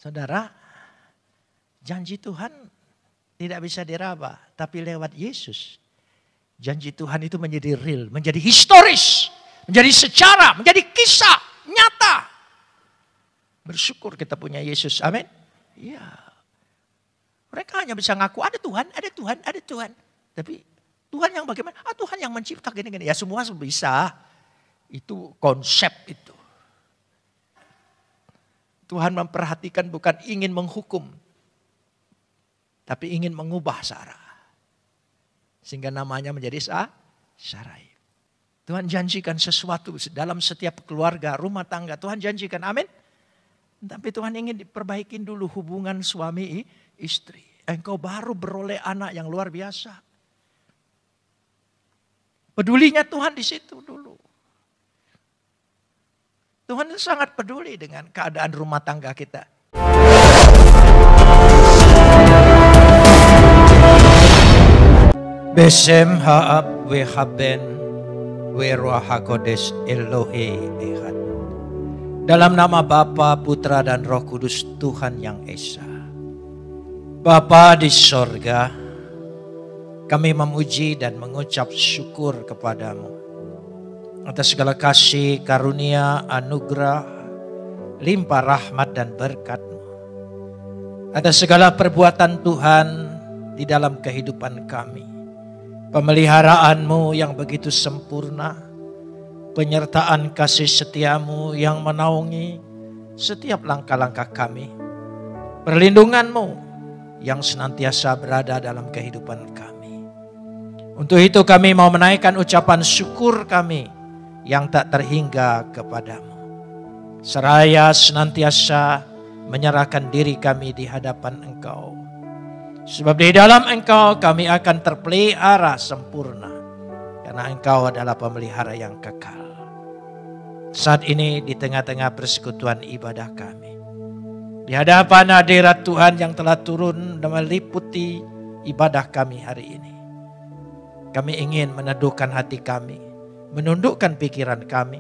Saudara, janji Tuhan tidak bisa diraba, tapi lewat Yesus. Janji Tuhan itu menjadi real, menjadi historis, menjadi sejarah, menjadi kisah nyata. Bersyukur kita punya Yesus, amin. Iya. Mereka hanya bisa ngaku ada Tuhan, ada Tuhan, ada Tuhan. Tapi Tuhan yang bagaimana? Tuhan yang mencipta gini-gini. Ya semua bisa. Itu konsep itu. Tuhan memperhatikan bukan ingin menghukum. Tapi ingin mengubah Sarah. Sehingga namanya menjadi Sarai. Tuhan janjikan sesuatu dalam setiap keluarga, rumah tangga. Tuhan janjikan, amin. Tapi Tuhan ingin diperbaikin dulu hubungan suami istri. Engkau baru beroleh anak yang luar biasa. Pedulinya Tuhan di situ dulu. Tuhan sangat peduli dengan keadaan rumah tangga kita. Besem haab we haben we roh hakodes Elohe Echad. Dalam nama Bapa, Putra dan Roh Kudus Tuhan yang Esa. Bapa di sorga, kami memuji dan mengucap syukur kepadamu atas segala kasih, karunia, anugerah, limpah rahmat dan berkat-Mu. Atas segala perbuatan Tuhan di dalam kehidupan kami. Pemeliharaan-Mu yang begitu sempurna. Penyertaan kasih setia-Mu yang menaungi setiap langkah-langkah kami. Perlindungan-Mu yang senantiasa berada dalam kehidupan kami. Untuk itu kami mau menaikkan ucapan syukur kami yang tak terhingga kepadamu. Seraya senantiasa menyerahkan diri kami di hadapan Engkau. Sebab di dalam Engkau kami akan terpelihara sempurna. Karena Engkau adalah pemelihara yang kekal. Saat ini di tengah-tengah persekutuan ibadah kami. Di hadapan hadirat Tuhan yang telah turun dan meliputi ibadah kami hari ini. Kami ingin meneduhkan hati kami. Menundukkan pikiran kami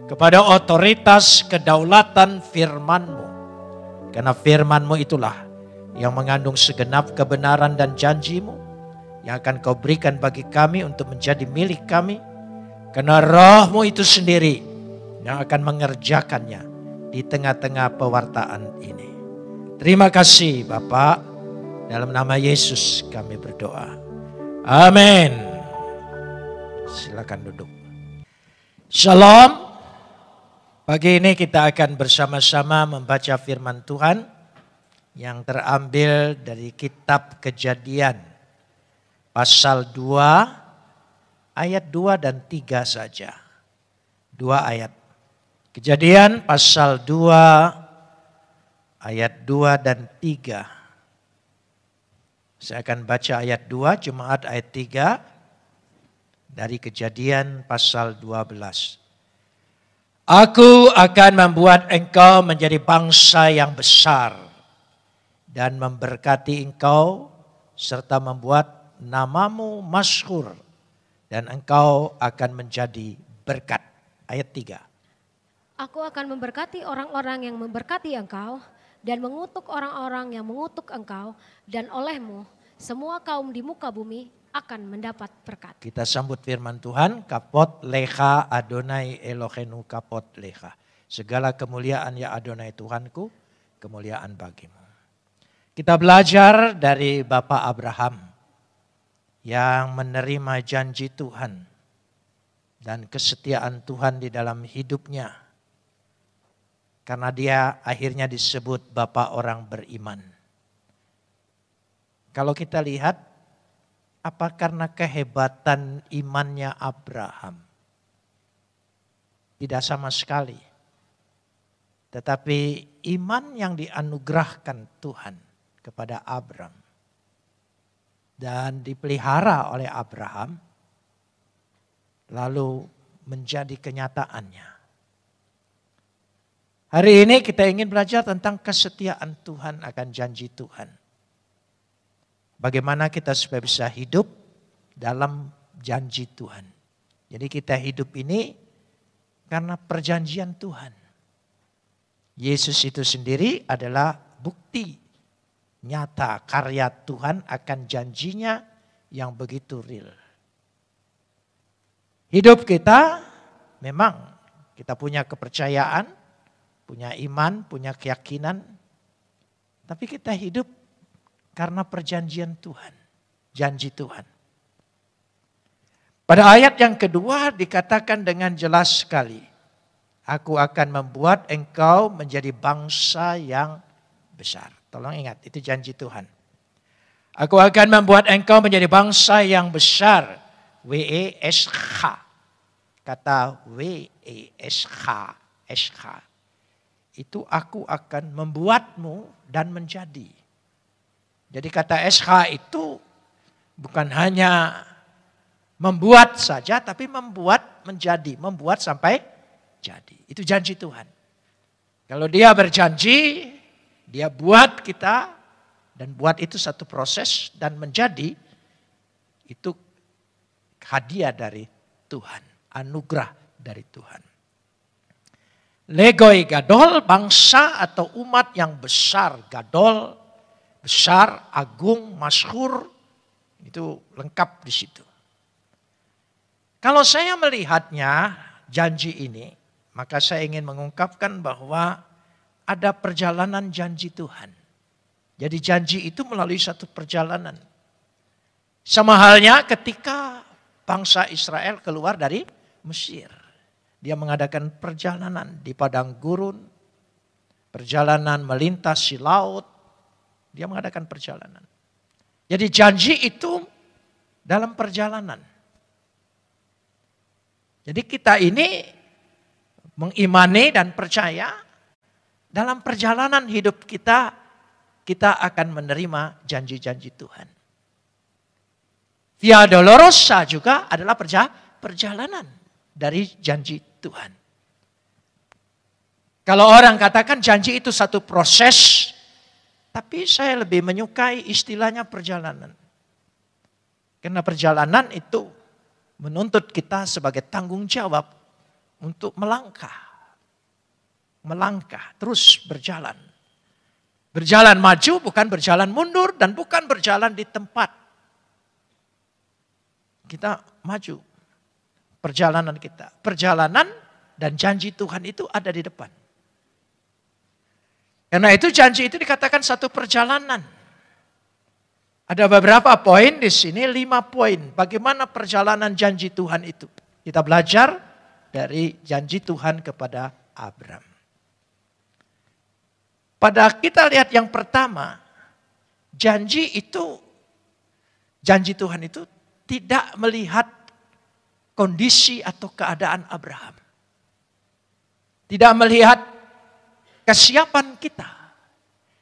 kepada otoritas kedaulatan firman-Mu. Karena firman-Mu itulah yang mengandung segenap kebenaran dan janji-Mu yang akan Kau berikan bagi kami untuk menjadi milik kami. Karena Roh-Mu itu sendiri yang akan mengerjakannya di tengah-tengah pewartaan ini. Terima kasih Bapa, dalam nama Yesus kami berdoa. Amin. Silakan duduk. Shalom. Pagi ini kita akan bersama-sama membaca firman Tuhan yang terambil dari kitab Kejadian pasal 2 ayat 2 dan 3 saja. 2 ayat. Kejadian pasal 2 ayat 2 dan 3. Saya akan baca ayat 2, Jemaat ayat 3. Dari Kejadian pasal 12. Aku akan membuat engkau menjadi bangsa yang besar dan memberkati engkau serta membuat namamu masyhur dan engkau akan menjadi berkat. Ayat 3. Aku akan memberkati orang-orang yang memberkati engkau dan mengutuk orang-orang yang mengutuk engkau, dan olehmu semua kaum di muka bumi akan mendapat berkat. Kita sambut firman Tuhan. Kapot lecha Adonai Elohenu kapot lecha. Segala kemuliaan ya Adonai Tuhanku, kemuliaan bagimu. Kita belajar dari Bapak Abraham yang menerima janji Tuhan dan kesetiaan Tuhan di dalam hidupnya. Karena dia akhirnya disebut Bapak orang beriman. Kalau kita lihat, apa karena kehebatan imannya Abraham? Tidak sama sekali. Tetapi iman yang dianugerahkan Tuhan kepada Abraham dan dipelihara oleh Abraham lalu menjadi kenyataannya. Hari ini kita ingin belajar tentang kesetiaan Tuhan akan janji Tuhan. Bagaimana kita supaya bisa hidup dalam janji Tuhan. Jadi kita hidup ini karena perjanjian Tuhan. Yesus itu sendiri adalah bukti nyata karya Tuhan akan janjinya yang begitu real. Hidup kita memang kita punya kepercayaan, punya iman, punya keyakinan. Tapi kita hidup karena perjanjian Tuhan, janji Tuhan. Pada ayat yang kedua dikatakan dengan jelas sekali, aku akan membuat engkau menjadi bangsa yang besar. Tolong ingat, itu janji Tuhan. Aku akan membuat engkau menjadi bangsa yang besar. W-E-S-H. Kata W-E-S-H. S-H. Itu aku akan membuatmu dan menjadi. Jadi kata SH itu bukan hanya membuat saja, tapi membuat menjadi. Membuat sampai jadi. Itu janji Tuhan. Kalau dia berjanji, dia buat kita, dan buat itu satu proses, dan menjadi, itu hadiah dari Tuhan. Anugerah dari Tuhan. Legoi gadol, bangsa atau umat yang besar. Gadol, besar, agung, masyhur, itu lengkap di situ. Kalau saya melihatnya janji ini, maka saya ingin mengungkapkan bahwa ada perjalanan janji Tuhan. Jadi janji itu melalui satu perjalanan. Sama halnya ketika bangsa Israel keluar dari Mesir. Dia mengadakan perjalanan di padang gurun, perjalanan melintasi laut. Dia mengadakan perjalanan. Jadi janji itu dalam perjalanan. Jadi kita ini mengimani dan percaya dalam perjalanan hidup kita, kita akan menerima janji-janji Tuhan. Via Dolorosa juga adalah perjalanan dari janji Tuhan. Kalau orang katakan janji itu satu proses, tapi saya lebih menyukai istilahnya perjalanan. Karena perjalanan itu menuntut kita sebagai tanggung jawab untuk melangkah. Melangkah, terus berjalan. Berjalan maju bukan berjalan mundur dan bukan berjalan di tempat. Kita maju. Perjalanan kita. Perjalanan dan janji Tuhan itu ada di depan. Karena itu janji itu dikatakan satu perjalanan. Ada beberapa poin di sini, 5 poin. Bagaimana perjalanan janji Tuhan itu. Kita belajar dari janji Tuhan kepada Abraham. Pada kita lihat yang pertama, janji Tuhan itu tidak melihat kondisi atau keadaan Abraham. Tidak melihat kesiapan kita.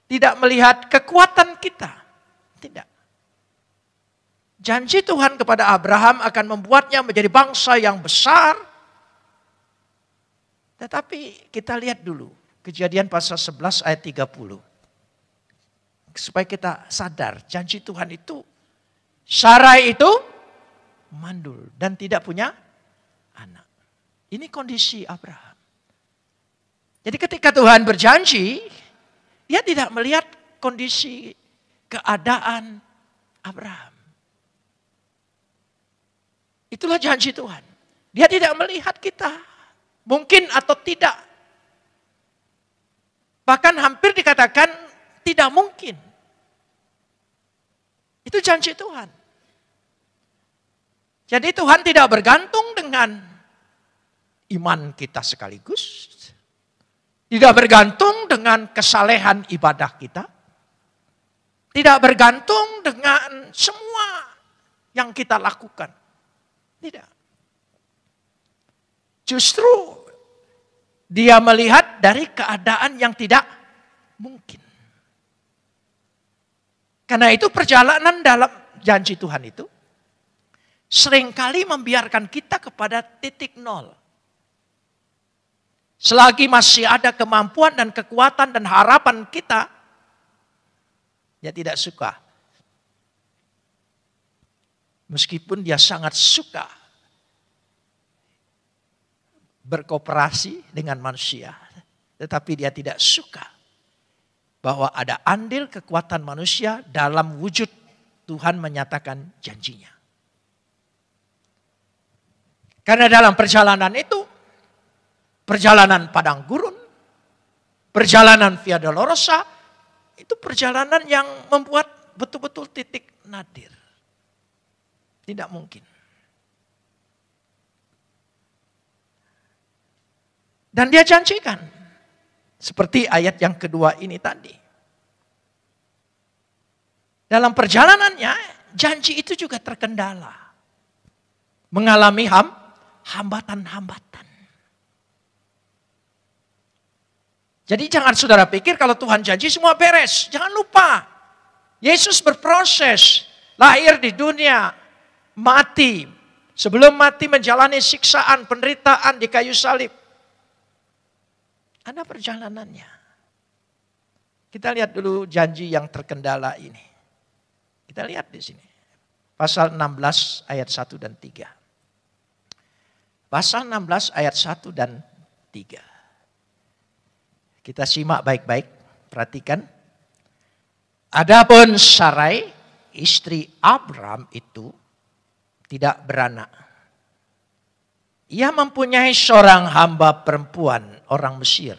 Tidak melihat kekuatan kita. Tidak. Janji Tuhan kepada Abraham akan membuatnya menjadi bangsa yang besar. Tetapi kita lihat dulu Kejadian pasal 11 ayat 30. Supaya kita sadar janji Tuhan itu, Sarai itu mandul dan tidak punya anak. Ini kondisi Abraham. Jadi ketika Tuhan berjanji, dia tidak melihat kondisi keadaan Abraham. Itulah janji Tuhan. Dia tidak melihat kita. Mungkin atau tidak. Bahkan hampir dikatakan tidak mungkin. Itu janji Tuhan. Jadi Tuhan tidak bergantung dengan iman kita sekaligus. Tidak bergantung dengan kesalehan ibadah kita. Tidak bergantung dengan semua yang kita lakukan. Tidak. Justru dia melihat dari keadaan yang tidak mungkin. Karena itu perjalanan dalam janji Tuhan itu seringkali membiarkan kita kepada titik nol. Selagi masih ada kemampuan dan kekuatan dan harapan kita, dia tidak suka. Meskipun dia sangat suka berkooperasi dengan manusia. Tetapi dia tidak suka bahwa ada andil kekuatan manusia dalam wujud Tuhan menyatakan janjinya. Karena dalam perjalanan itu, perjalanan padang gurun, perjalanan Via Dolorosa, itu perjalanan yang membuat betul-betul titik nadir. Tidak mungkin. Dan dia janjikan. Seperti ayat yang kedua ini tadi. Dalam perjalanannya, janji itu juga terkendala. Mengalami hambatan-hambatan. Jadi jangan saudara pikir kalau Tuhan janji semua beres. Jangan lupa. Yesus berproses. Lahir di dunia. Mati. Sebelum mati menjalani siksaan, penderitaan di kayu salib. Ada perjalanannya. Kita lihat dulu janji yang terkendala ini. Kita lihat di sini. Pasal 16 ayat 1 dan 3. Pasal 16 ayat 1 dan 3. Kita simak baik-baik, perhatikan. Adapun Sarai, istri Abram itu tidak beranak. Ia mempunyai seorang hamba perempuan orang Mesir,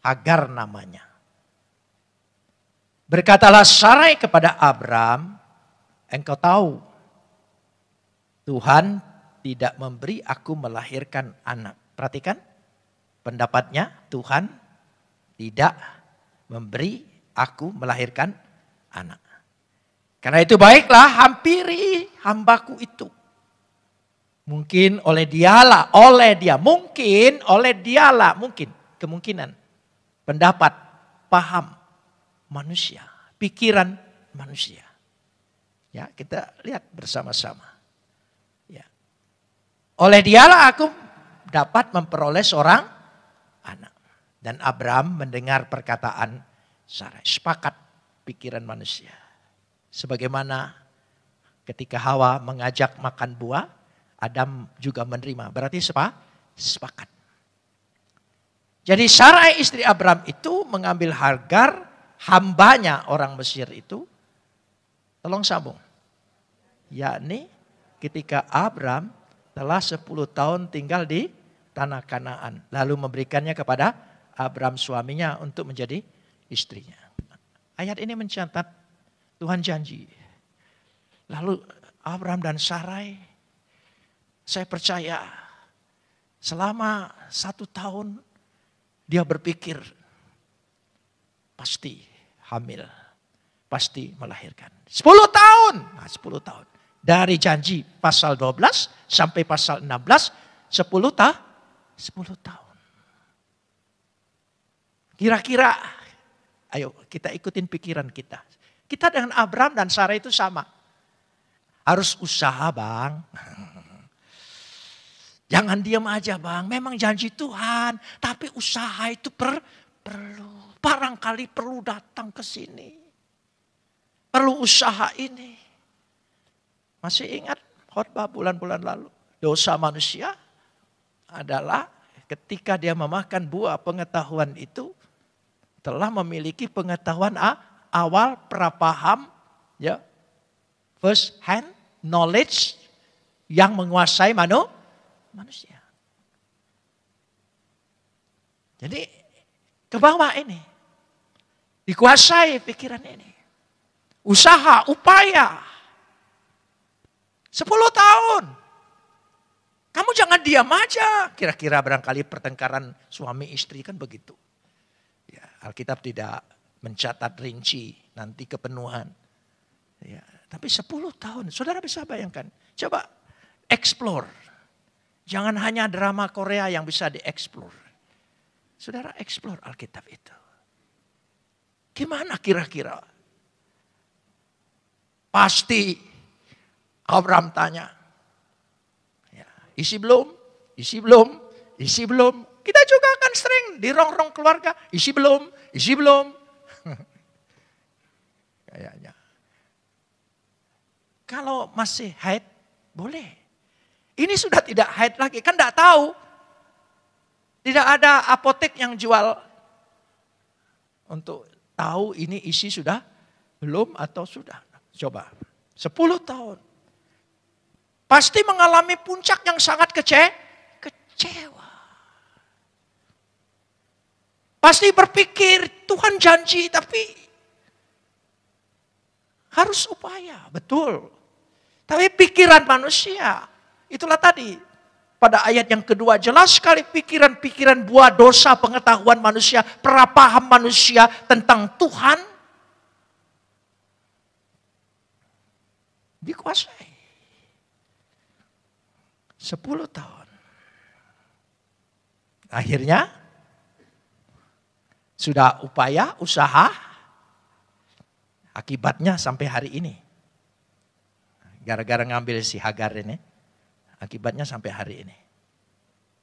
Hagar namanya. Berkatalah Sarai kepada Abram, engkau tahu Tuhan tidak memberi aku melahirkan anak. Perhatikan pendapatnya, Tuhan tidak memberi aku melahirkan anak. Karena itu baiklah hampiri hambaku itu. Mungkin oleh dialah, mungkin kemungkinan. Pendapat, paham manusia, pikiran manusia. Ya, kita lihat bersama-sama. Ya. Oleh dialah aku dapat memperoleh seorang anak. Dan Abram mendengar perkataan Sarai. Sepakat pikiran manusia. Sebagaimana ketika Hawa mengajak makan buah, Adam juga menerima. Berarti sepakat. Jadi Sarai istri Abram itu mengambil Hagar, hambanya orang Mesir itu. Tolong sambung. Yakni ketika Abram telah 10 tahun tinggal di tanah Kanaan. Lalu memberikannya kepada Abram suaminya untuk menjadi istrinya. Ayat ini mencatat Tuhan janji. Lalu Abram dan Sarai, saya percaya selama 1 tahun dia berpikir pasti hamil, pasti melahirkan. 10 tahun, 10 tahun. Dari janji pasal 12 sampai pasal 16, 10 tahun. Kira-kira, ayo kita ikutin pikiran kita. Kita dengan Abram dan Sarai itu sama. Harus usaha bang. Jangan diam aja bang, memang janji Tuhan. Tapi usaha itu perlu. Barangkali perlu datang ke sini. Perlu usaha ini. Masih ingat khotbah bulan-bulan lalu? Dosa manusia adalah ketika dia memakan buah pengetahuan itu, telah memiliki pengetahuan awal prapaham, ya, first hand knowledge yang menguasai manusia. Jadi ke bawah ini dikuasai pikiran ini, usaha, upaya, 10 tahun. Kamu jangan diam aja. Kira-kira barangkali pertengkaran suami istri kan begitu. Ya, Alkitab tidak mencatat rinci nanti kepenuhan. Ya, tapi 10 tahun, saudara bisa bayangkan. Coba explore. Jangan hanya drama Korea yang bisa dieksplor. Saudara explore Alkitab itu. Gimana kira-kira? Pasti Abram tanya. Ya, isi belum? Isi belum? Isi belum? Kita juga kan sering di rong-rong keluarga. Isi belum? Isi belum? Kayaknya. Kalau masih haid, boleh. Ini sudah tidak haid lagi. Kan tidak tahu. Tidak ada apotek yang jual untuk tahu ini isi sudah belum atau sudah. Coba 10 tahun. Pasti mengalami puncak yang sangat kecewa. Pasti berpikir Tuhan janji tapi harus upaya. Betul. Tapi pikiran manusia, itulah tadi. Pada ayat yang kedua jelas sekali pikiran-pikiran buah dosa, pengetahuan manusia, perapaham manusia tentang Tuhan dikuasai. 10 tahun. Akhirnya sudah upaya, usaha, akibatnya sampai hari ini. Gara-gara ngambil si Hagar ini, akibatnya sampai hari ini.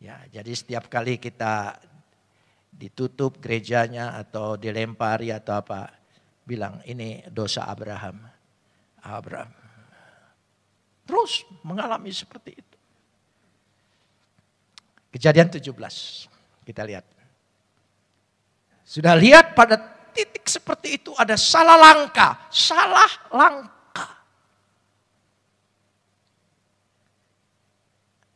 Ya, jadi setiap kali kita ditutup gerejanya atau dilempari atau apa, bilang ini dosa Abraham. Terus mengalami seperti itu. Kejadian 17, kita lihat. Sudah lihat pada titik seperti itu ada salah langkah.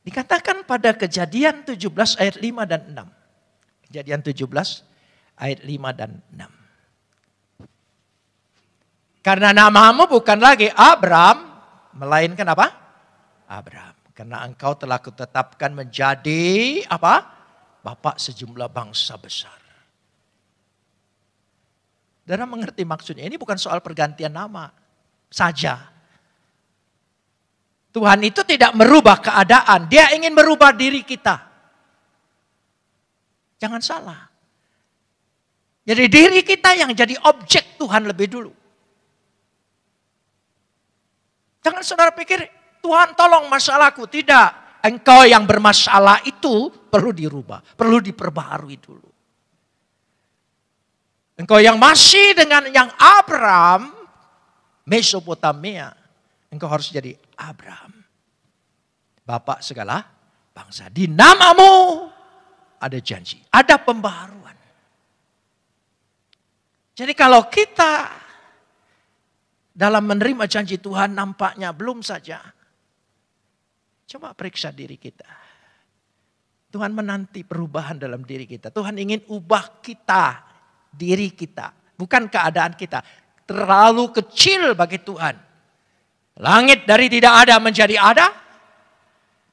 Dikatakan pada Kejadian 17 ayat 5 dan 6. Kejadian 17 ayat 5 dan 6. Karena namamu bukan lagi Abram, melainkan apa? Abraham. Karena engkau telah kutetapkan menjadi apa? Bapak sejumlah bangsa besar. Saudara mengerti maksudnya? Ini bukan soal pergantian nama saja. Tuhan itu tidak merubah keadaan. Dia ingin merubah diri kita. Jangan salah. Jadi diri kita yang jadi objek Tuhan lebih dulu. Jangan saudara pikir, Tuhan tolong masalahku. Tidak. Engkau yang bermasalah itu perlu dirubah. Perlu diperbaharui dulu. Engkau yang masih dengan yang Abraham, Mesopotamia. Engkau harus jadi Abraham. Bapak segala bangsa. Di namamu ada janji. Ada pembaharuan. Jadi kalau kita dalam menerima janji Tuhan nampaknya belum saja. Coba periksa diri kita. Tuhan menanti perubahan dalam diri kita. Tuhan ingin ubah kita, diri kita. Bukan keadaan kita. Terlalu kecil bagi Tuhan. Langit dari tidak ada menjadi ada.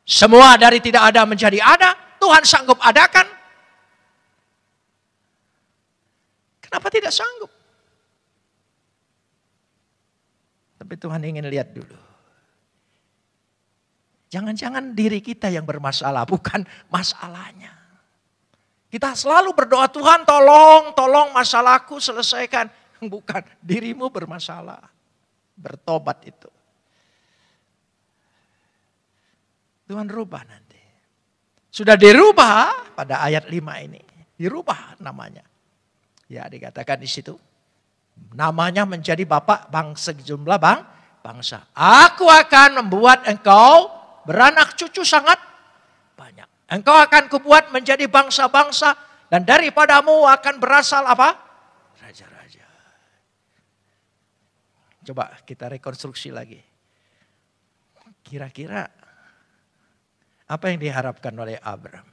Semua dari tidak ada menjadi ada. Tuhan sanggup adakan. Kenapa tidak sanggup? Tapi Tuhan ingin lihat dulu. Jangan-jangan diri kita yang bermasalah, bukan masalahnya. Kita selalu berdoa, Tuhan tolong masalahku selesaikan. Bukan, dirimu bermasalah. Bertobat itu. Tuhan rubah nanti. Sudah dirubah pada ayat 5 ini. Dirubah namanya. Ya dikatakan di situ. Namanya menjadi Bapak bangsa sejumlah bangsa. Aku akan membuat engkau beranak cucu sangat banyak. Engkau akan kubuat menjadi bangsa-bangsa. Dan daripadamu akan berasal apa? Raja-raja. Coba kita rekonstruksi lagi. Kira-kira apa yang diharapkan oleh Abraham?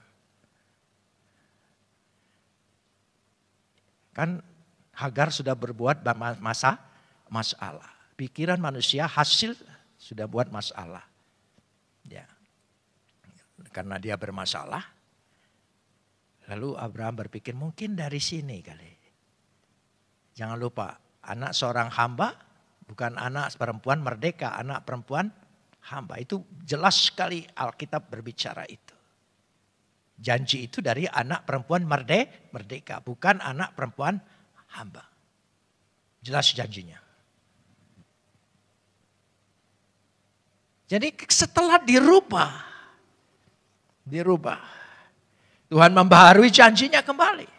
Kan Hagar sudah berbuat masalah. Pikiran manusia hasil sudah buat masalah. Ya. Karena dia bermasalah. Lalu Abraham berpikir mungkin dari sini kali. Jangan lupa anak seorang hamba bukan anak perempuan merdeka. Anak perempuan hamba. Itu jelas sekali Alkitab berbicara itu. Janji itu dari anak perempuan merdeka. Bukan anak perempuan hamba. Jelas janjinya. Jadi setelah dirubah. Tuhan membaharui janjinya kembali.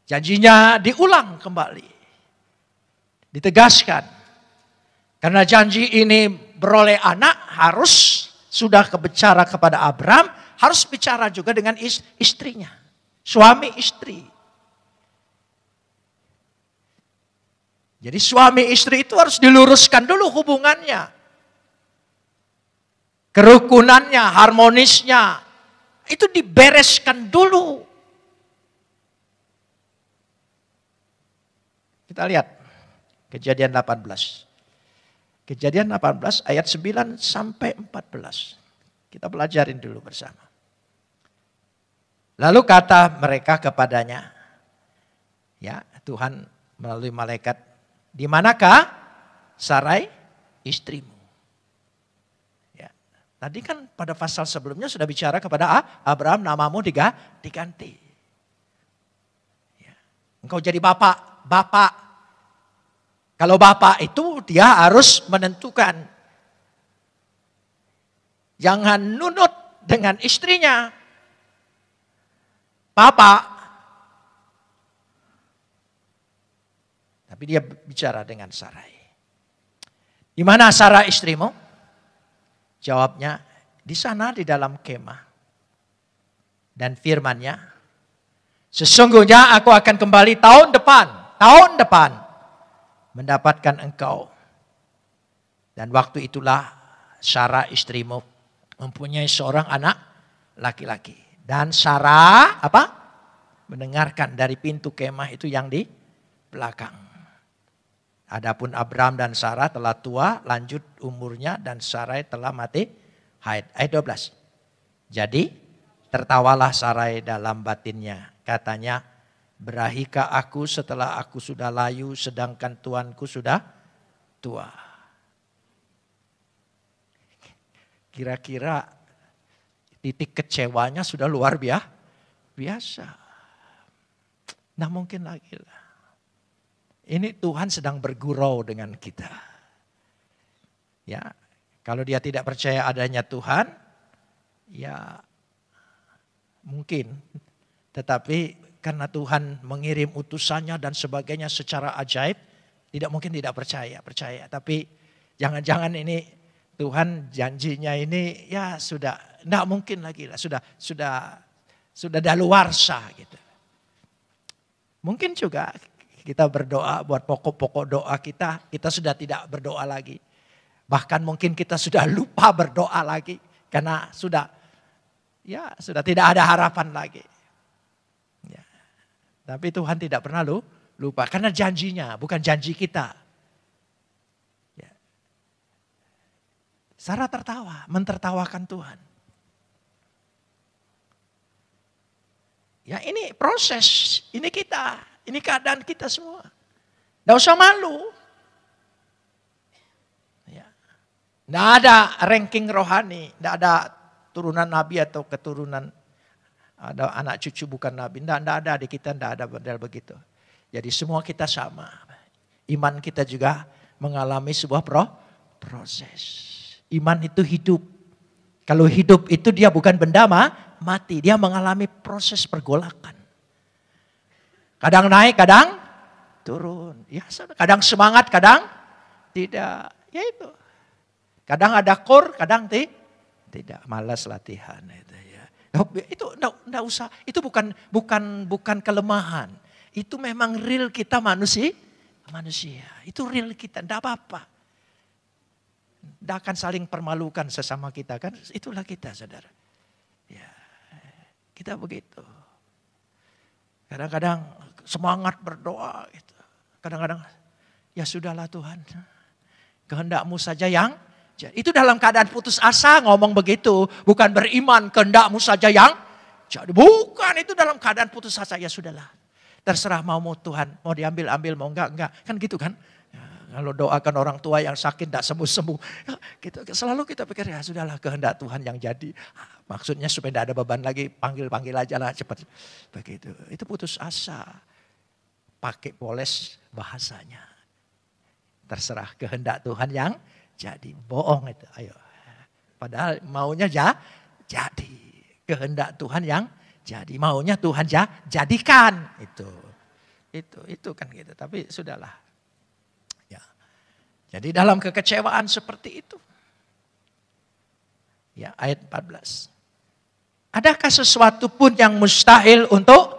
Janjinya diulang kembali. Ditegaskan. Karena janji ini beroleh anak harus sudah bicara kepada Abraham. Harus bicara juga dengan istrinya. Suami istri. Jadi suami istri itu harus diluruskan dulu hubungannya. Kerukunannya, harmonisnya. Itu dibereskan dulu. Kita lihat Kejadian 18. Kejadian 18 ayat 9 sampai 14. Kita pelajarin dulu bersama. Lalu kata mereka kepadanya, ya Tuhan melalui malaikat, di manakah Sarai istrimu? Ya, tadi kan pada pasal sebelumnya sudah bicara kepada Abraham, namamu diganti. Ya, engkau jadi bapak. Kalau bapak itu dia harus menentukan. Jangan nunut dengan istrinya. Bapak. Tapi dia bicara dengan Sarai. Di mana Sarah istrimu? Jawabnya, di sana di dalam kemah. Dan firman-Nya, sesungguhnya aku akan kembali tahun depan. Mendapatkan engkau. Dan waktu itulah Sarah istrimu mempunyai seorang anak laki-laki. Dan Sarah mendengarkan dari pintu kemah itu yang di belakang. Adapun Abraham dan Sarah telah tua, lanjut umurnya, dan Sarai telah mati haid. Ayat 12. Jadi tertawalah Sarai dalam batinnya. Katanya, berahikah aku setelah aku sudah layu sedangkan tuanku sudah tua. Kira-kira titik kecewanya sudah luar biasa. Nah mungkin lagi lah. Ini Tuhan sedang bergurau dengan kita. Ya, kalau dia tidak percaya adanya Tuhan, ya mungkin. Tetapi karena Tuhan mengirim utusannya dan sebagainya secara ajaib, tidak mungkin tidak percaya. Tapi jangan-jangan ini Tuhan janjinya ini ya sudah, tidak mungkin lagi lah, sudah daluarsa gitu. Mungkin juga kita berdoa buat pokok-pokok doa kita sudah tidak berdoa lagi. Bahkan mungkin kita sudah lupa berdoa lagi karena sudah tidak ada harapan lagi. Tapi Tuhan tidak pernah lupa. Karena janjinya, bukan janji kita. Ya. Sarah tertawa, mentertawakan Tuhan. Ya ini proses, ini kita. Ini keadaan kita semua. Tidak usah malu. Ya. Tidak ada ranking rohani. Tidak ada turunan nabi atau keturunan. Ada anak cucu bukan nabi. Tidak ada di kita, tidak ada model begitu. Jadi semua kita sama. Iman kita juga mengalami sebuah proses. Iman itu hidup. Kalau hidup itu dia bukan benda mati. Dia mengalami proses pergolakan. Kadang naik, kadang turun. Ya, kadang semangat, kadang tidak. Ya itu. Kadang ada kur, kadang tidak. Malas latihan itu. Itu enggak usah, itu bukan kelemahan. Itu memang real kita manusia. Itu real kita, enggak apa-apa. Enggak akan saling permalukan sesama kita kan, itulah kita saudara. Ya, kita begitu. Kadang-kadang semangat berdoa gitu. Kadang-kadang ya sudahlah Tuhan. Kehendakmu saja yang itu dalam keadaan putus asa ngomong begitu. Bukan beriman kehendakmu saja yang jadi. Bukan, itu dalam keadaan putus asa. Ya sudahlah. Terserah mau Tuhan. Mau diambil-ambil, mau enggak. Kan gitu kan. Ya, kalau doakan orang tua yang sakit tidak sembuh-sembuh. Ya, gitu. Selalu kita pikir ya sudahlah kehendak Tuhan yang jadi. Maksudnya supaya tidak ada beban lagi. Panggil aja lah cepat. Begitu. Itu putus asa. Pakai poles bahasanya. Terserah kehendak Tuhan yang jadi. Bohong itu, ayo. Padahal maunya jadi. Kehendak Tuhan yang jadi. Maunya Tuhan jadikan. Itu kan gitu. Tapi sudahlah. Ya. Jadi dalam kekecewaan seperti itu. Ya, ayat 14. Adakah sesuatu pun yang mustahil untuk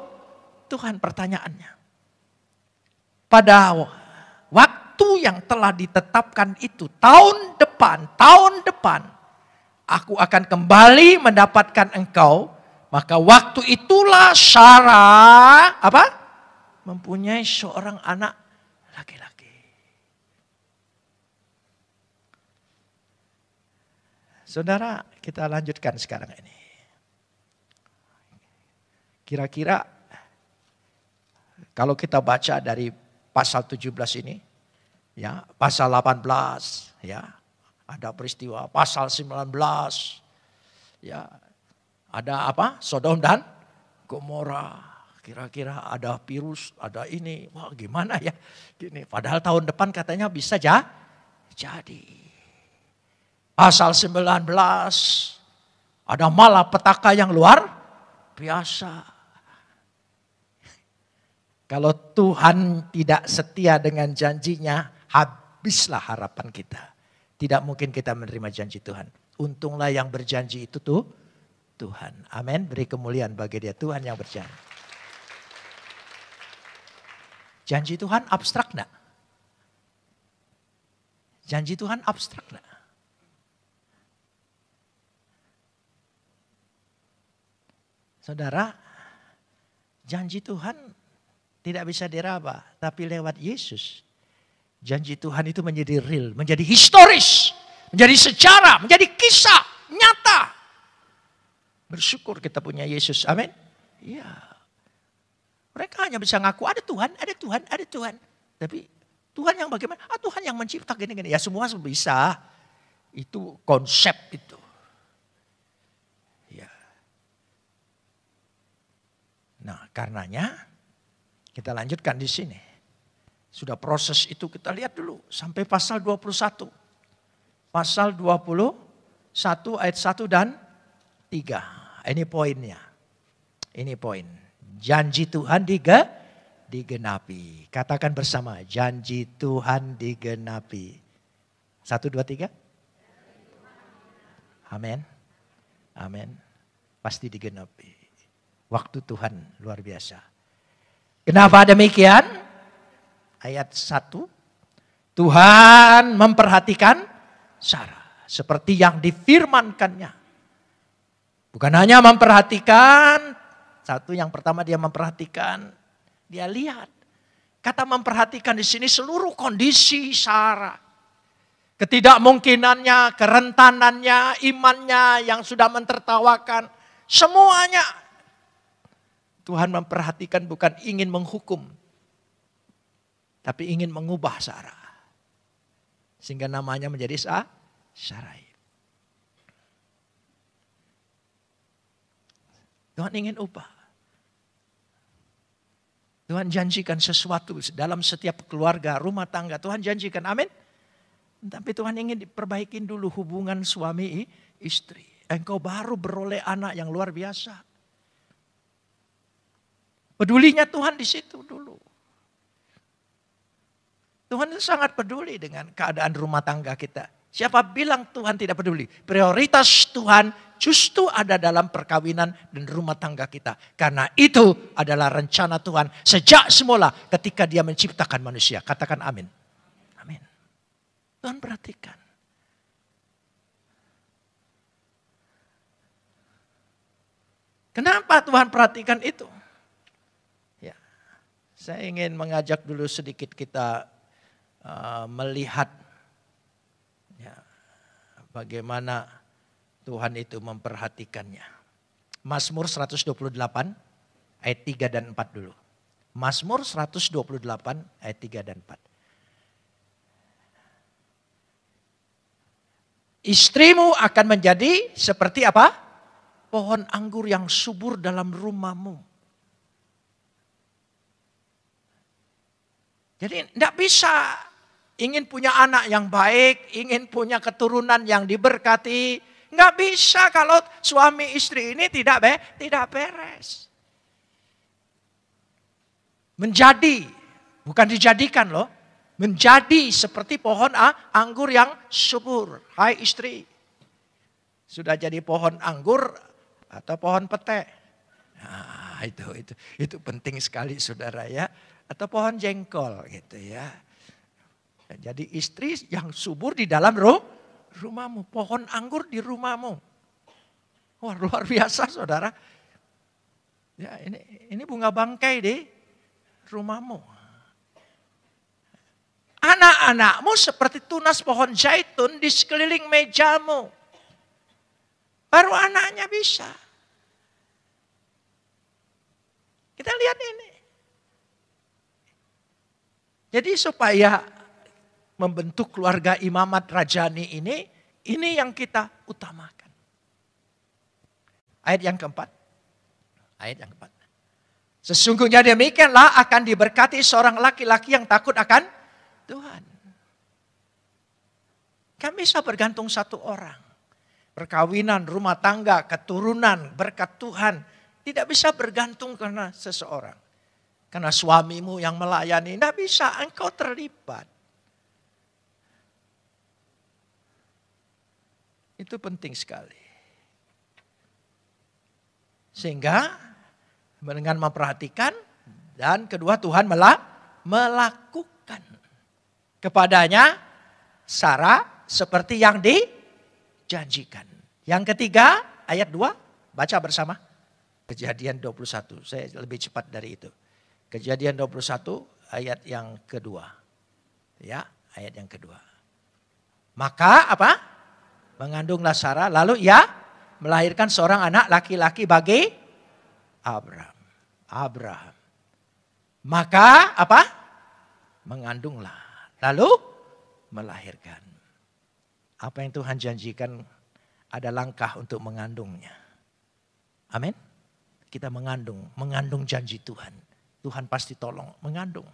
Tuhan? Pertanyaannya. Pada waktu yang telah ditetapkan itu tahun depan, aku akan kembali mendapatkan engkau. Maka waktu itulah Sarah mempunyai seorang anak laki-laki. Saudara, kita lanjutkan sekarang ini. Kira-kira kalau kita baca dari pasal 17 ini, ya, pasal 18, ya, ada peristiwa pasal 19, ya, ada Sodom dan Gomora. Kira-kira ada virus, ada ini. Wah, gimana ya? Gini, padahal tahun depan katanya bisa jadi. Pasal 19, ada malapetaka yang luar biasa. Kalau Tuhan tidak setia dengan janjinya, habislah harapan kita. Tidak mungkin kita menerima janji Tuhan. Untunglah yang berjanji itu tuh Tuhan. Amin. Beri kemuliaan bagi Dia. Tuhan yang berjanji. Janji Tuhan abstrak enggak? Janji Tuhan abstrak enggak? Saudara, janji Tuhan tidak bisa diraba, tapi lewat Yesus. Janji Tuhan itu menjadi real, menjadi historis, menjadi sejarah, menjadi kisah nyata. Bersyukur kita punya Yesus, amin. Iya. Mereka hanya bisa ngaku ada Tuhan, ada Tuhan, ada Tuhan. Tapi Tuhan yang bagaimana? Tuhan yang mencipta gini-gini. Ya semua bisa. Itu konsep itu. Ya. Nah, karenanya kita lanjutkan di sini. Sudah proses itu kita lihat dulu sampai pasal 21. Pasal 21 ayat 1 dan 3. Ini poinnya. Ini poin. Janji Tuhan digenapi. Katakan bersama, janji Tuhan digenapi. 1, 2, 3. Amin. Amin. Pasti digenapi. Waktu Tuhan luar biasa. Kenapa demikian? Ayat 1. Tuhan memperhatikan Sarah seperti yang difirmankannya. Bukan hanya memperhatikan, satu yang pertama dia memperhatikan, dia lihat. Kata memperhatikan di sini seluruh kondisi Sarah. Ketidakmungkinannya, kerentanannya, imannya yang sudah mentertawakan. Semuanya Tuhan memperhatikan, bukan ingin menghukum. Tapi ingin mengubah Sarah. Sehingga namanya menjadi Sarai. Tuhan ingin ubah. Tuhan janjikan sesuatu dalam setiap keluarga, rumah tangga. Tuhan janjikan, amin. Tapi Tuhan ingin diperbaikin dulu hubungan suami istri. Engkau baru beroleh anak yang luar biasa. Pedulinya Tuhan di situ dulu. Tuhan sangat peduli dengan keadaan rumah tangga kita. Siapa bilang Tuhan tidak peduli? Prioritas Tuhan justru ada dalam perkawinan dan rumah tangga kita. Karena itu adalah rencana Tuhan sejak semula ketika Dia menciptakan manusia. Katakan amin. Amin. Tuhan perhatikan. Kenapa Tuhan perhatikan itu? Ya, saya ingin mengajak dulu sedikit kita melihat ya, bagaimana Tuhan itu memperhatikannya. Mazmur 128 ayat 3 dan 4 dulu. Mazmur 128 ayat 3 dan 4. Istrimu akan menjadi seperti apa? Pohon anggur yang subur dalam rumahmu. Jadi tidak bisa ingin punya anak yang baik, ingin punya keturunan yang diberkati. Nggak bisa kalau suami istri ini tidak beres. Menjadi, bukan dijadikan loh. Menjadi seperti pohon anggur yang subur. Hai istri, sudah jadi pohon anggur atau pohon pete? Nah, itu penting sekali saudara ya. Atau pohon jengkol gitu ya. Jadi istri yang subur di dalam rumahmu. Pohon anggur di rumahmu. Wah, luar biasa saudara. Ya, ini bunga bangkai di rumahmu. Anak-anakmu seperti tunas pohon zaitun di sekeliling mejamu. Baru anaknya bisa. Kita lihat ini. Jadi supaya membentuk keluarga imamat rajani ini yang kita utamakan. Ayat yang keempat. Sesungguhnya demikianlah akan diberkati seorang laki-laki yang takut akan Tuhan. Kan bisa bergantung satu orang. Perkawinan, rumah tangga, keturunan, berkat Tuhan. Tidak bisa bergantung karena seseorang. Karena suamimu yang melayani. Tidak bisa, engkau terlibat. Itu penting sekali. Sehingga dengan memperhatikan dan kedua Tuhan melakukan kepadanya Sarah seperti yang dijanjikan. Yang ketiga ayat 2 baca bersama. Kejadian 21, saya lebih cepat dari itu. Kejadian 21 ayat yang kedua. Ya, ayat yang kedua. Maka apa? Mengandunglah Sarah lalu ia melahirkan seorang anak laki-laki bagi Abraham. Maka apa? Mengandunglah. Lalu melahirkan. Apa yang Tuhan janjikan ada langkah untuk mengandungnya. Amin. Kita mengandung janji Tuhan. Tuhan pasti tolong mengandung.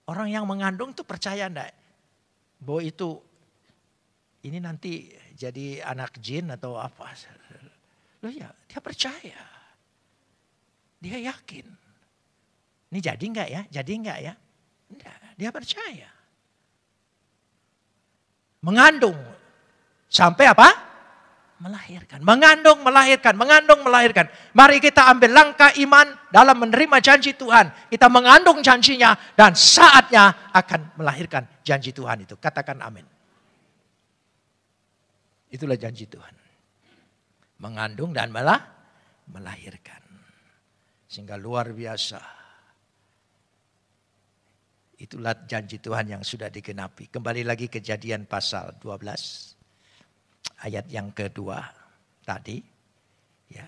Orang yang mengandung itu percaya enggak? Bahwa itu ini nanti jadi anak jin atau apa. Loh ya, dia percaya. Dia yakin. Ini jadi enggak ya? Jadi enggak ya? Enggak, dia percaya. Mengandung. Sampai apa? Melahirkan. Mengandung, melahirkan. Mari kita ambil langkah iman dalam menerima janji Tuhan. Kita mengandung janjinya dan saatnya akan melahirkan janji Tuhan itu. Katakan amin. Itulah janji Tuhan. Mengandung dan melahirkan. Sehingga luar biasa. Itulah janji Tuhan yang sudah digenapi. Kembali lagi Kejadian pasal 12. Ayat yang kedua tadi. Ya,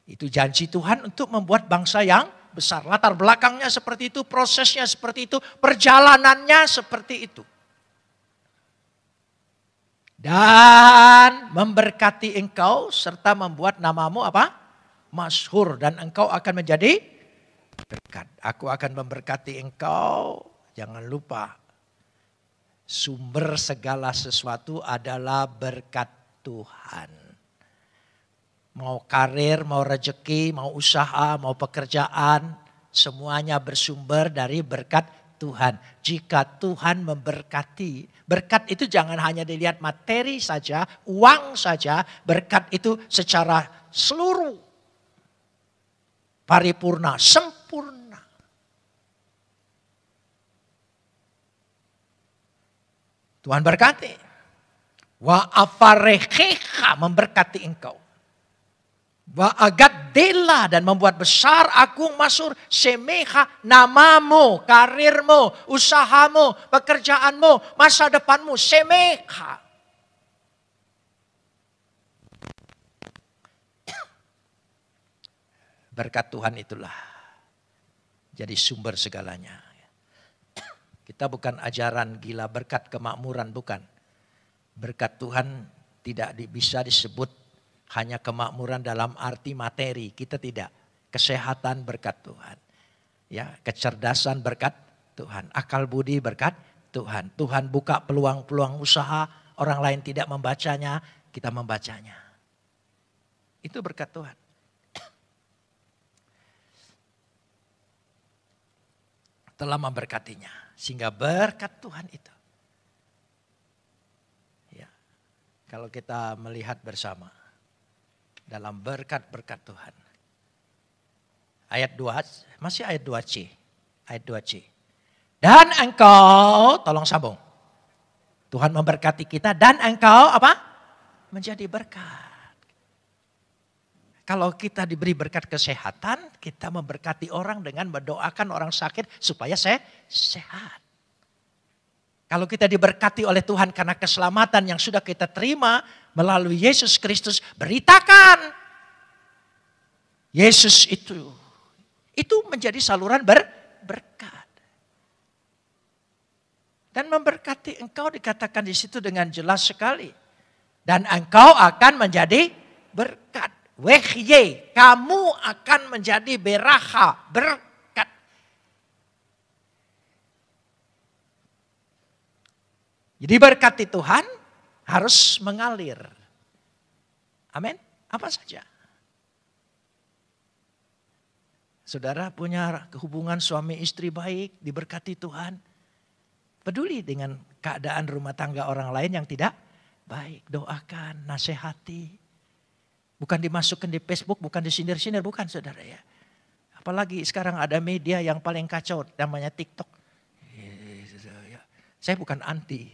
itu janji Tuhan untuk membuat bangsa yang besar. Latar belakangnya seperti itu, prosesnya seperti itu, perjalanannya seperti itu. Dan memberkati engkau serta membuat namamu apa? Masyhur dan engkau akan menjadi berkat. Aku akan memberkati engkau. Jangan lupa. Sumber segala sesuatu adalah berkat Tuhan. Mau karir, mau rezeki, mau usaha, mau pekerjaan. Semuanya bersumber dari berkat Tuhan. Jika Tuhan memberkati. Berkat itu jangan hanya dilihat materi saja, uang saja. Berkat itu secara seluruh. Paripurna, sempurna. Tuhan berkati. Wa afareheha memberkati engkau. Wa agadela dan membuat besar, agung, masyhur, semeha namamu, karirmu, usahamu, pekerjaanmu, masa depanmu, semeha. Berkat Tuhan itulah jadi sumber segalanya. Kita bukan ajaran gila berkat kemakmuran, bukan. Berkat Tuhan tidak bisa disebut hanya kemakmuran dalam arti materi. Kita tidak. Kesehatan berkat Tuhan. Ya, kecerdasan berkat Tuhan. Akal budi berkat Tuhan. Tuhan buka peluang-peluang usaha. Orang lain tidak membacanya. Kita membacanya. Itu berkat Tuhan. Telah memberkatinya. Sehingga berkat Tuhan itu. Ya, kalau kita melihat bersama. Dalam berkat-berkat Tuhan. Ayat 2, masih ayat 2C. Ayat 2C. Dan engkau, tolong sambung. Tuhan memberkati kita dan engkau apa? Menjadi berkat. Kalau kita diberi berkat kesehatan, kita memberkati orang dengan mendoakan orang sakit supaya sehat. Kalau kita diberkati oleh Tuhan karena keselamatan yang sudah kita terima melalui Yesus Kristus, beritakan. Yesus itu menjadi saluran berkat. Dan memberkati engkau dikatakan di situ dengan jelas sekali. Dan engkau akan menjadi berkat. Wehye, kamu akan menjadi beraha, berkat. Jadi berkati Tuhan harus mengalir. Amin. Apa saja. Saudara punya hubungan suami istri baik, diberkati Tuhan. Peduli dengan keadaan rumah tangga orang lain yang tidak baik. Doakan, nasihati. Bukan dimasukkan di Facebook, bukan disindir-sindir, bukan saudara ya. Apalagi sekarang ada media yang paling kacau, namanya TikTok. Saya bukan anti.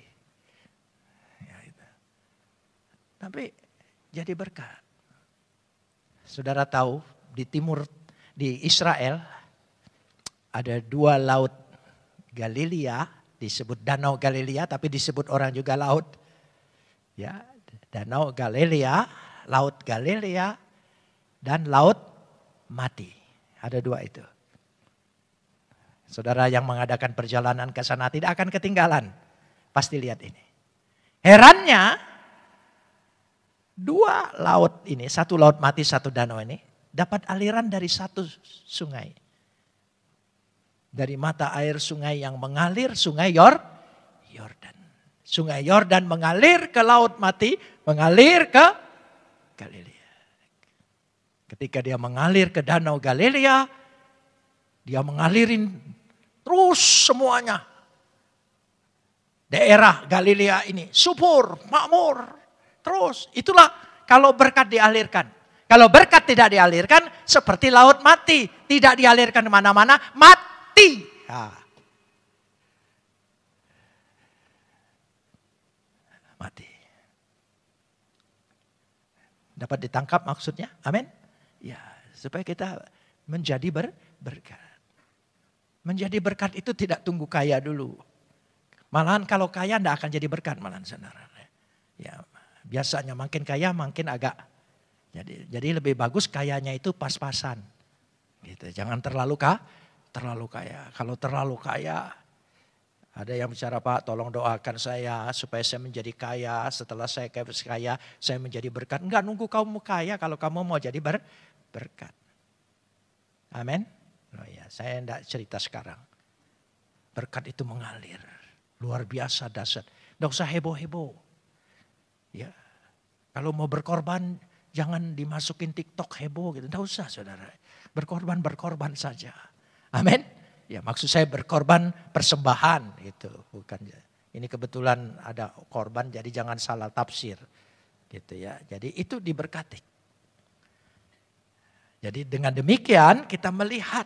Tapi jadi berkat. Saudara tahu di timur, di Israel ada 2 laut Galilea, disebut Danau Galilea tapi disebut orang juga laut. Ya, Danau Galilea, Laut Galilea dan Laut Mati. Ada 2 itu. Saudara yang mengadakan perjalanan ke sana tidak akan ketinggalan. Pasti lihat ini. Herannya 2 laut ini, 1 laut mati, 1 danau ini dapat aliran dari 1 sungai. Dari mata air sungai yang mengalir, sungai Yordan. Sungai Yordan mengalir ke Laut Mati, mengalir ke Galilea. Ketika dia mengalir ke Danau Galilea, dia mengalirin terus semuanya. Daerah Galilea ini subur, makmur. Terus, itulah kalau berkat dialirkan. Kalau berkat tidak dialirkan, seperti Laut Mati. Tidak dialirkan kemana-mana, mati. Mati. Dapat ditangkap maksudnya? Amin. Ya, supaya kita menjadi berkat. Menjadi berkat itu tidak tunggu kaya dulu. Malahan kalau kaya tidak akan jadi berkat malahan saudara. Ya, biasanya makin kaya makin agak. Jadi lebih bagus kayanya itu pas-pasan. Gitu. Jangan terlalu kaya. Kalau terlalu kaya, ada yang bicara, Pak tolong doakan saya supaya saya menjadi kaya. Setelah saya kaya, saya menjadi berkat. Enggak nunggu kamu kaya kalau kamu mau jadi berkat. Amin. Oh ya, saya enggak cerita sekarang. Berkat itu mengalir. Luar biasa dahsyat. Enggak usah heboh-heboh. Ya. Kalau mau berkorban, jangan dimasukin TikTok heboh gitu. Enggak usah saudara. Berkorban saja. Amin. Ya maksud saya berkorban persembahan gitu, bukan. Ini kebetulan ada korban jadi jangan salah tafsir gitu ya. Jadi itu diberkati. Jadi dengan demikian kita melihat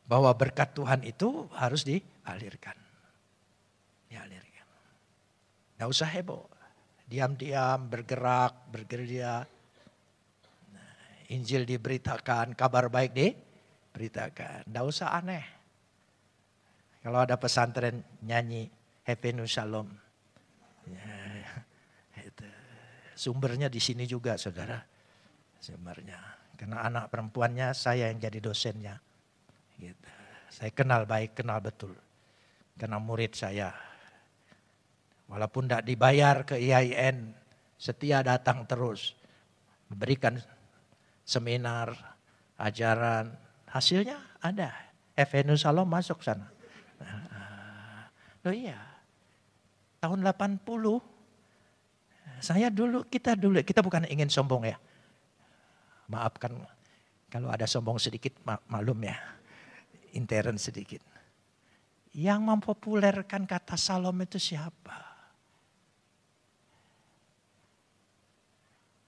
bahwa berkat Tuhan itu harus dialirkan. Dialirkan. Nggak usah heboh. Diam-diam bergerak, bergerilya. Injil diberitakan, kabar baik beritakan. Tidak usah aneh. Kalau ada pesantren nyanyi Hevenu Shalom. Ya, itu. Sumbernya di sini juga saudara. Sumbernya. Karena anak perempuannya saya yang jadi dosennya. Gitu. Saya kenal baik, kenal betul. Karena murid saya. Walaupun tidak dibayar ke IAIN. Setia datang terus. Memberikan seminar, ajaran. Hasilnya ada. Hevenu Shalom masuk sana. Loh iya. Tahun 80. Kita bukan ingin sombong ya. Maafkan kalau ada sombong sedikit, maklum ya. Intern sedikit. Yang mempopulerkan kata Shalom itu siapa?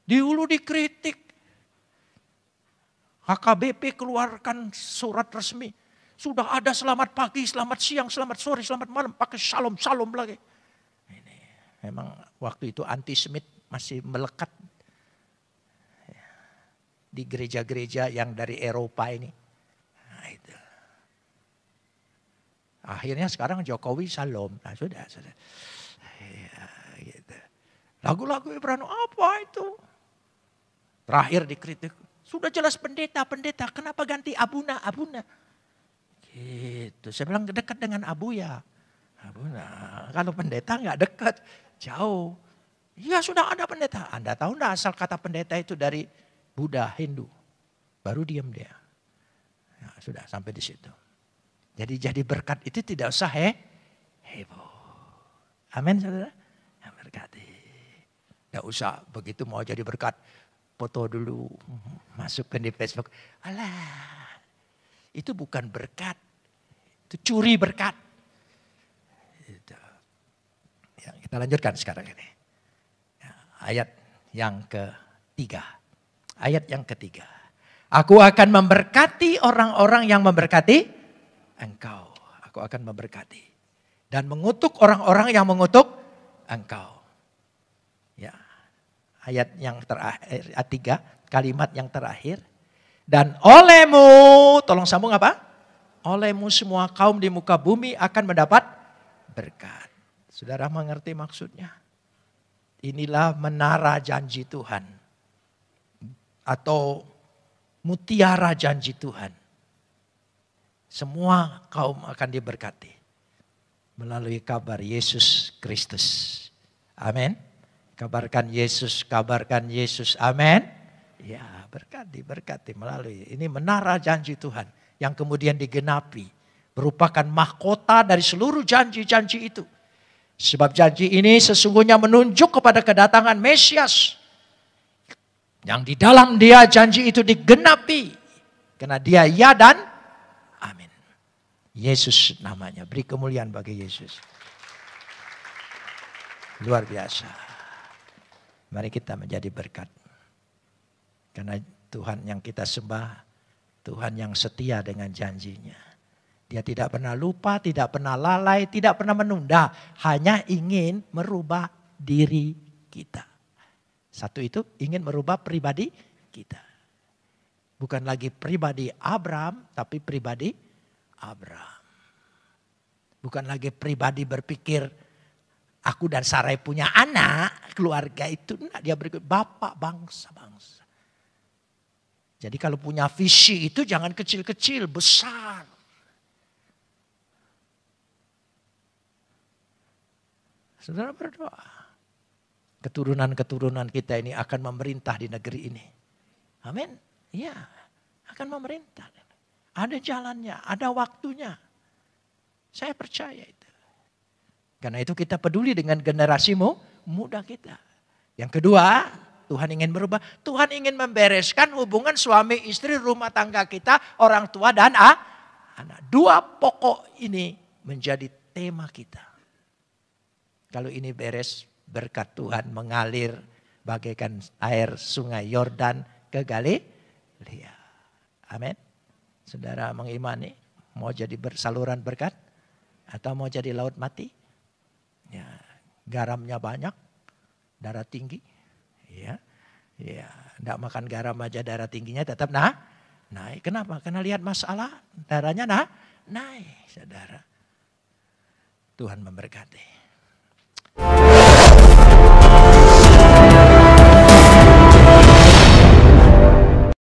Dulu dikritik. HKBP keluarkan surat resmi. Sudah ada selamat pagi, selamat siang, selamat sore, selamat malam. Pakai shalom lagi. Ini memang waktu itu antisemit masih melekat di gereja-gereja yang dari Eropa ini. Nah, itu. Akhirnya sekarang Jokowi shalom. Nah, sudah. Ya, gitu. Lagu-lagu Ibrani apa itu? Terakhir dikritik. Sudah jelas pendeta. Kenapa ganti abuna? Gitu. Saya bilang dekat dengan Abuya. Abuna. Kalau pendeta nggak dekat, jauh. Ya sudah ada pendeta. Anda tahu nggak asal kata pendeta itu dari Buddha, Hindu. Baru diam dia. Ya, sudah sampai di situ. Jadi berkat itu tidak usah heboh. Amin saudara. Ya, berkati. Tidak usah begitu mau jadi berkat. Foto dulu. Masukkan di Facebook. Alah. Itu bukan berkat. Itu curi berkat. Itu. Ya, kita lanjutkan sekarang ini. Ya, ayat yang ketiga. Aku akan memberkati orang-orang yang memberkati engkau. Aku akan memberkati. Dan mengutuk orang-orang yang mengutuk engkau. Ya. Ayat yang terakhir, ayat 3, kalimat yang terakhir. Dan olehmu, tolong sambung apa? Olehmu semua kaum di muka bumi akan mendapat berkat. Saudara mengerti maksudnya? Inilah menara janji Tuhan. Atau mutiara janji Tuhan. Semua kaum akan diberkati. Melalui kabar Yesus Kristus. Amin. Kabarkan Yesus. Amin. Ya, berkati melalui. Ini menara janji Tuhan yang kemudian digenapi. Merupakan mahkota dari seluruh janji-janji itu. Sebab janji ini sesungguhnya menunjuk kepada kedatangan Mesias. Yang di dalam dia janji itu digenapi. Karena dia ya dan amin. Yesus namanya. Beri kemuliaan bagi Yesus. Luar biasa. Mari kita menjadi berkat. Karena Tuhan yang kita sembah, Tuhan yang setia dengan janjinya. Dia tidak pernah lupa, tidak pernah lalai, tidak pernah menunda. Hanya ingin merubah diri kita. Satu itu ingin merubah pribadi kita. Bukan lagi pribadi Abraham, tapi pribadi Abraham. Bukan lagi pribadi berpikir, aku dan Sarai punya anak, keluarga itu. Nah, dia berpikir, bapak bangsa-bangsa. Jadi kalau punya visi itu jangan kecil-kecil, besar. Saudara berdoa. Keturunan-keturunan kita ini akan memerintah di negeri ini. Amin. Iya, akan memerintah. Ada jalannya, ada waktunya. Saya percaya itu. Karena itu kita peduli dengan generasi muda kita. Yang kedua, Tuhan ingin berubah. Tuhan ingin membereskan hubungan suami istri, rumah tangga kita, orang tua dan anak. Dua pokok ini menjadi tema kita. Kalau ini beres, berkat Tuhan mengalir bagaikan air sungai Yordan ke Galilea. Amin. Saudara mengimani, mau jadi saluran berkat atau mau jadi laut mati? Ya, garamnya banyak, darah tinggi. Ya, enggak makan garam aja darah tingginya tetap naik. Kenapa? Karena lihat masalah, darahnya naik, saudara. Tuhan memberkati.